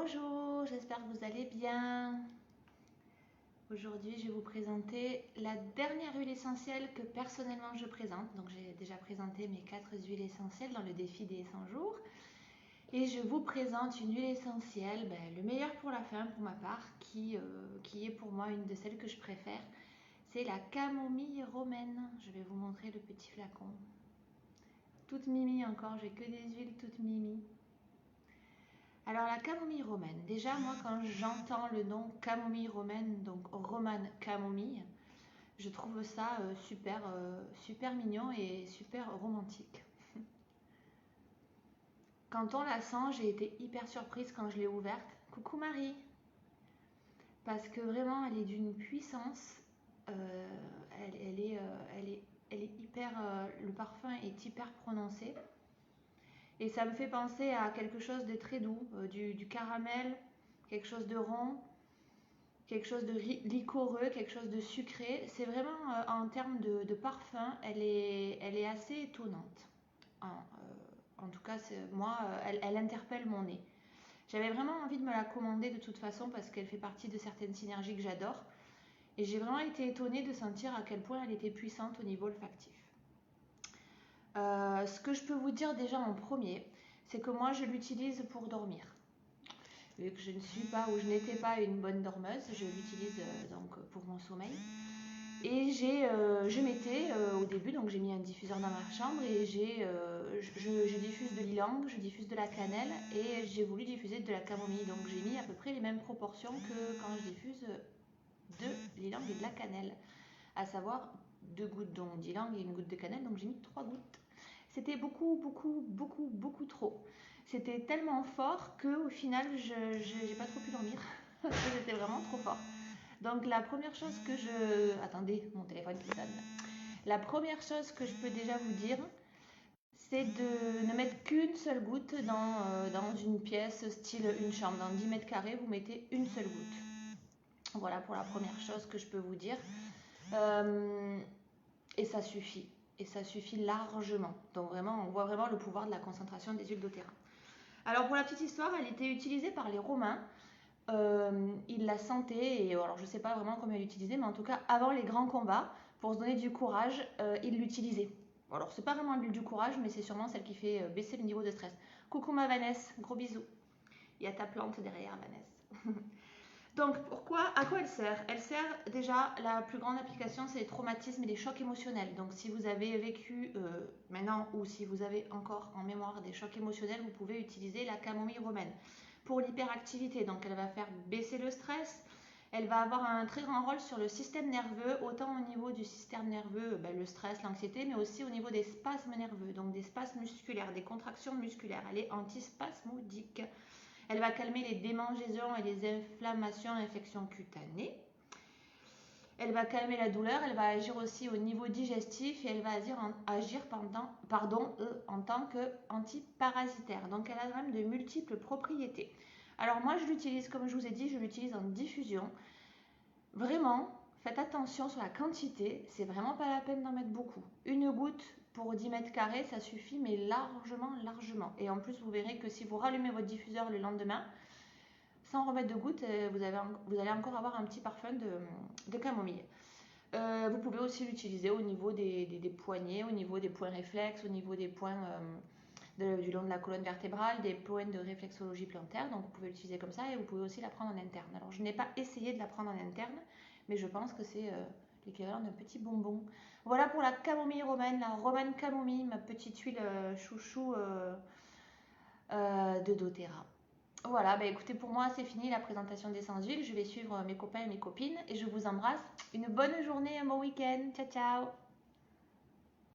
Bonjour, j'espère que vous allez bien. Aujourd'hui, je vais vous présenter la dernière huile essentielle que personnellement je présente. Donc, j'ai déjà présenté mes 4 huiles essentielles dans le défi des 100 jours. Et je vous présente une huile essentielle, le meilleur pour la fin pour ma part, qui est pour moi une de celles que je préfère. C'est la camomille romaine. Je vais vous montrer le petit flacon. Toute mimi encore, j'ai que des huiles toutes mimi. Alors la camomille romaine, déjà moi quand j'entends le nom camomille romaine, donc romane camomille, je trouve ça super mignon et super romantique. Quand on la sent, j'ai été hyper surprise quand je l'ai ouverte. Coucou Marie! Parce que vraiment elle est d'une puissance, elle est hyper, le parfum est hyper prononcé. Et ça me fait penser à quelque chose de très doux, du caramel, quelque chose de rond, quelque chose de liquoreux, quelque chose de sucré. C'est vraiment, en termes de parfum, elle est assez étonnante. En tout cas, moi, elle interpelle mon nez. J'avais vraiment envie de me la commander de toute façon parce qu'elle fait partie de certaines synergies que j'adore. Et j'ai vraiment été étonnée de sentir à quel point elle était puissante au niveau olfactif. Ce que je peux vous dire déjà en premier, c'est que moi je l'utilise pour dormir. Vu que je ne suis pas ou je n'étais pas une bonne dormeuse, je l'utilise donc pour mon sommeil. Et je mettais au début, donc j'ai mis un diffuseur dans ma chambre et je diffuse de l'ylang, je diffuse de la cannelle et j'ai voulu diffuser de la camomille. Donc j'ai mis à peu près les mêmes proportions que quand je diffuse de l'ylang et de la cannelle. À savoir 2 gouttes d'ylang et 1 goutte de cannelle, donc j'ai mis 3 gouttes. C'était beaucoup trop. C'était tellement fort qu'au final, je n'ai pas trop pu dormir. C'était vraiment trop fort. Donc la première chose que je... Attendez, mon téléphone qui sonne. La première chose que je peux déjà vous dire, c'est de ne mettre qu'une seule goutte dans une pièce style une chambre. Dans 10 mètres carrés, vous mettez une seule goutte. Voilà pour la première chose que je peux vous dire. Et ça suffit. Et ça suffit largement. Donc vraiment, on voit vraiment le pouvoir de la concentration des huiles doTERRA. Alors pour la petite histoire, elle était utilisée par les Romains. Ils la sentaient, et alors je ne sais pas vraiment comment ils l'utilisaient, mais en tout cas avant les grands combats, pour se donner du courage, ils l'utilisaient. Alors c'est pas vraiment l'huile du courage, mais c'est sûrement celle qui fait baisser le niveau de stress. Coucou ma Vanessa, gros bisous. Il y a ta plante derrière Vanessa. Donc, à quoi elle sert? Elle sert déjà, la plus grande application, c'est les traumatismes et les chocs émotionnels. Donc, si vous avez vécu maintenant ou si vous avez encore en mémoire des chocs émotionnels, vous pouvez utiliser la camomille romaine. Pour l'hyperactivité, donc elle va faire baisser le stress. Elle va avoir un très grand rôle sur le système nerveux, autant au niveau du système nerveux, le stress, l'anxiété, mais aussi au niveau des spasmes nerveux, donc des spasmes musculaires, des contractions musculaires. Elle est antispasmodique. Elle va calmer les démangeaisons et les inflammations, infections cutanées. Elle va calmer la douleur, elle va agir aussi au niveau digestif et elle va agir en tant qu'antiparasitaire. Donc elle a quand même de multiples propriétés. Alors moi je l'utilise, comme je vous ai dit, je l'utilise en diffusion. Vraiment, faites attention sur la quantité, c'est vraiment pas la peine d'en mettre beaucoup. Une goutte pour 10 mètres carrés, ça suffit, mais largement. Et en plus, vous verrez que si vous rallumez votre diffuseur le lendemain, sans remettre de gouttes, vous allez encore avoir un petit parfum de camomille. Vous pouvez aussi l'utiliser au niveau des poignets, au niveau des points réflexes, au niveau des points du long de la colonne vertébrale, des points de réflexologie plantaire. Donc vous pouvez l'utiliser comme ça et vous pouvez aussi la prendre en interne. Alors je n'ai pas essayé de la prendre en interne, mais je pense que c'est l'équivalent d'un petit bonbon. Voilà pour la camomille romaine, la romane camomille, ma petite huile chouchou de doTERRA. Voilà, écoutez, pour moi c'est fini la présentation des 100 huiles. Je vais suivre mes copains et mes copines et je vous embrasse. Une bonne journée, un bon week-end. Ciao, ciao!